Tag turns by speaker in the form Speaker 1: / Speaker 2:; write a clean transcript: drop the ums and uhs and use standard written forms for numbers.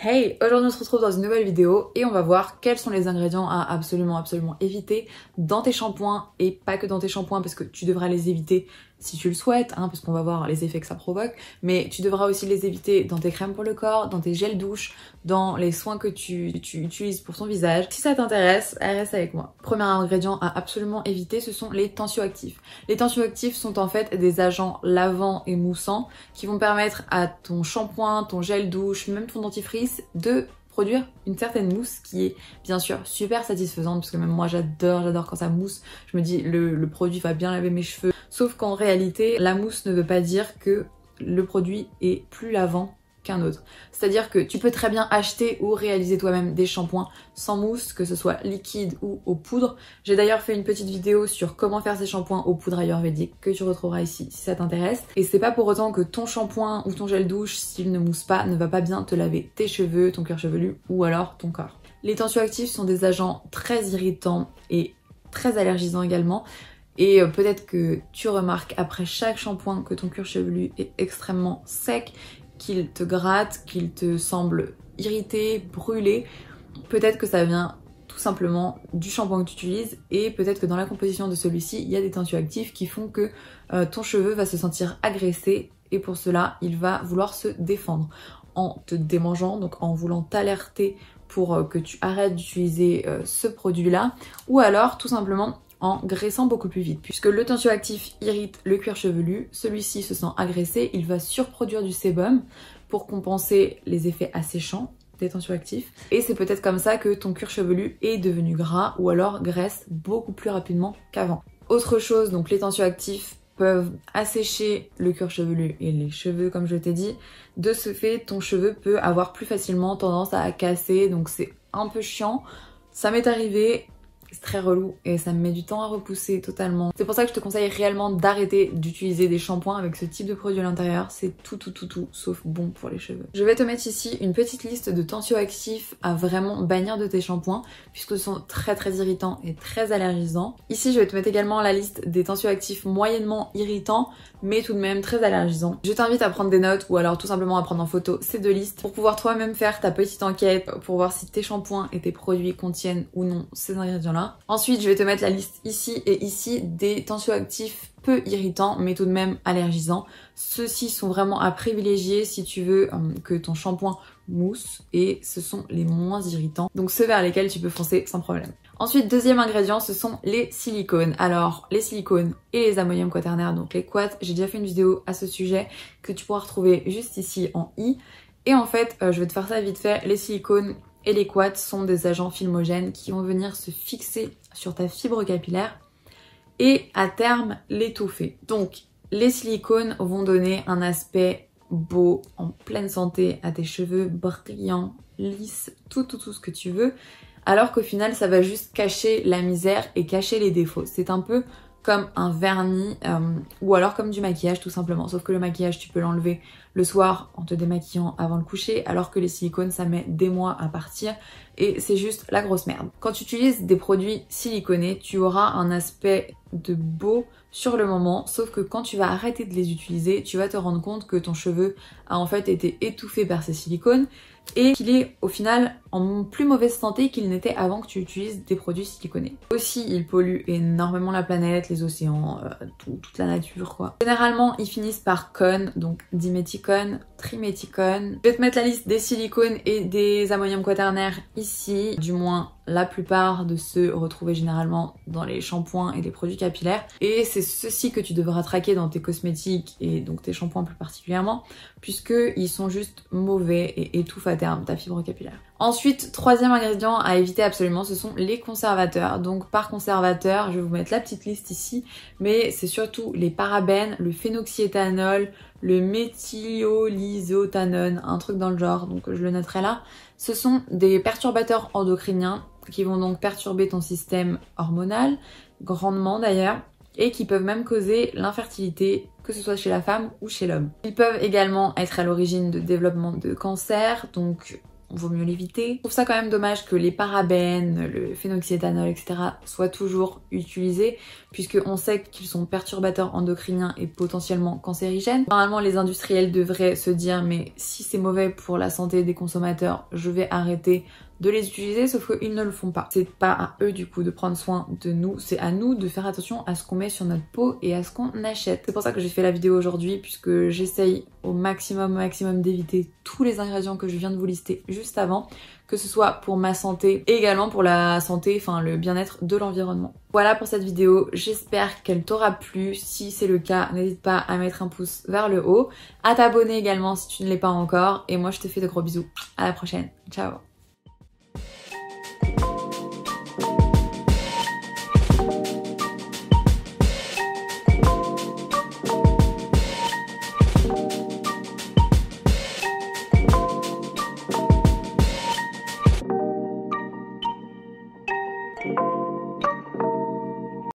Speaker 1: Hey, aujourd'hui on se retrouve dans une nouvelle vidéo et on va voir quels sont les ingrédients à absolument éviter dans tes shampoings et pas que dans tes shampoings parce que tu devras les éviter si tu le souhaites, parce qu'on va voir les effets que ça provoque, mais tu devras aussi les éviter dans tes crèmes pour le corps, dans tes gels douche, dans les soins que tu utilises pour ton visage. Si ça t'intéresse, reste avec moi. Premier ingrédient à absolument éviter, ce sont les tensioactifs. Les tensioactifs sont en fait des agents lavants et moussants qui vont permettre à ton shampoing, ton gel douche, même ton dentifrice de produire une certaine mousse qui est bien sûr super satisfaisante parce que même moi j'adore quand ça mousse. Je me dis le produit va bien laver mes cheveux. Sauf qu'en réalité, la mousse ne veut pas dire que le produit est plus lavant qu'un autre. C'est-à-dire que tu peux très bien acheter ou réaliser toi-même des shampoings sans mousse, que ce soit liquide ou aux poudres. J'ai d'ailleurs fait une petite vidéo sur comment faire ces shampoings aux poudres ayurvédiques que tu retrouveras ici si ça t'intéresse. Et c'est pas pour autant que ton shampoing ou ton gel douche, s'il ne mousse pas, ne va pas bien te laver tes cheveux, ton cuir chevelu ou alors ton corps. Les tensioactifs sont des agents très irritants et très allergisants également. Et peut-être que tu remarques après chaque shampoing que ton cuir chevelu est extrêmement sec, qu'il te gratte, qu'il te semble irrité, brûlé. Peut-être que ça vient tout simplement du shampoing que tu utilises et peut-être que dans la composition de celui-ci, il y a des tensioactifs qui font que ton cheveu va se sentir agressé et pour cela, il va vouloir se défendre en te démangeant, donc en voulant t'alerter pour que tu arrêtes d'utiliser ce produit-là ou alors tout simplement en graissant beaucoup plus vite. Puisque le tensioactif irrite le cuir chevelu, celui-ci se sent agressé, il va surproduire du sébum pour compenser les effets asséchants des tensioactifs. Et c'est peut-être comme ça que ton cuir chevelu est devenu gras ou alors graisse beaucoup plus rapidement qu'avant. Autre chose, donc les tensioactifs peuvent assécher le cuir chevelu et les cheveux comme je t'ai dit. De ce fait, ton cheveu peut avoir plus facilement tendance à casser, donc c'est un peu chiant. Ça m'est arrivé. C'est très relou et ça me met du temps à repousser totalement. C'est pour ça que je te conseille réellement d'arrêter d'utiliser des shampoings avec ce type de produit à l'intérieur. C'est tout sauf bon pour les cheveux. Je vais te mettre ici une petite liste de tensioactifs à vraiment bannir de tes shampoings puisque ce sont très irritants et très allergisants. Ici je vais te mettre également la liste des tensioactifs moyennement irritants mais tout de même très allergisants. Je t'invite à prendre des notes ou alors tout simplement à prendre en photo ces deux listes pour pouvoir toi-même faire ta petite enquête pour voir si tes shampoings et tes produits contiennent ou non ces ingrédients-là. Ensuite, je vais te mettre la liste ici et ici des tensioactifs peu irritants mais tout de même allergisants. Ceux-ci sont vraiment à privilégier si tu veux que ton shampoing mousse et ce sont les moins irritants. Donc ceux vers lesquels tu peux foncer sans problème. Ensuite, deuxième ingrédient, ce sont les silicones. Alors, les silicones et les ammonium quaternaire, donc les quats, j'ai déjà fait une vidéo à ce sujet que tu pourras retrouver juste ici en i. Et en fait, je vais te faire ça vite fait, les silicones et les quats sont des agents filmogènes qui vont venir se fixer sur ta fibre capillaire et à terme l'étouffer. Donc les silicones vont donner un aspect beau, en pleine santé à tes cheveux, brillants, lisses, tout ce que tu veux, alors qu'au final ça va juste cacher la misère et cacher les défauts. C'est un peu comme un vernis ou alors comme du maquillage tout simplement. Sauf que le maquillage tu peux l'enlever le soir en te démaquillant avant le coucher alors que les silicones ça met des mois à partir et c'est juste la grosse merde. Quand tu utilises des produits siliconés tu auras un aspect de beau sur le moment sauf que quand tu vas arrêter de les utiliser tu vas te rendre compte que ton cheveu a en fait été étouffé par ces silicones et qu'il est au final en plus mauvaise santé qu'il n'était avant que tu utilises des produits siliconés. Aussi, il pollue énormément la planète, les océans, toute la nature quoi. Généralement, ils finissent par con, donc diméthicone, triméthicone. Je vais te mettre la liste des silicones et des ammonium quaternaire ici, du moins la plupart de ceux retrouvés généralement dans les shampoings et les produits capillaires. Et c'est ceux-ci que tu devras traquer dans tes cosmétiques et donc tes shampoings plus particulièrement, puisqu'ils sont juste mauvais et étouffent à terme ta fibre capillaire. Ensuite, troisième ingrédient à éviter absolument, ce sont les conservateurs. Donc par conservateur, je vais vous mettre la petite liste ici, mais c'est surtout les parabènes, le phénoxyéthanol, le méthiolysotanone, un truc dans le genre, donc je le noterai là. Ce sont des perturbateurs endocriniens qui vont donc perturber ton système hormonal, grandement d'ailleurs, et qui peuvent même causer l'infertilité, que ce soit chez la femme ou chez l'homme. Ils peuvent également être à l'origine de développement de cancer, donc vaut mieux l'éviter. Je trouve ça quand même dommage que les parabènes, le phénoxyéthanol, etc. soient toujours utilisés, puisqu'on sait qu'ils sont perturbateurs endocriniens et potentiellement cancérigènes. Normalement, les industriels devraient se dire, mais si c'est mauvais pour la santé des consommateurs, je vais arrêter de les utiliser, sauf qu'ils ne le font pas. C'est pas à eux du coup de prendre soin de nous, c'est à nous de faire attention à ce qu'on met sur notre peau et à ce qu'on achète. C'est pour ça que j'ai fait la vidéo aujourd'hui, puisque j'essaye au maximum d'éviter tous les ingrédients que je viens de vous lister juste avant, que ce soit pour ma santé et également pour la santé, enfin le bien-être de l'environnement. Voilà pour cette vidéo, j'espère qu'elle t'aura plu. Si c'est le cas, n'hésite pas à mettre un pouce vers le haut, à t'abonner également si tu ne l'es pas encore, et moi je te fais de gros bisous. À la prochaine, ciao.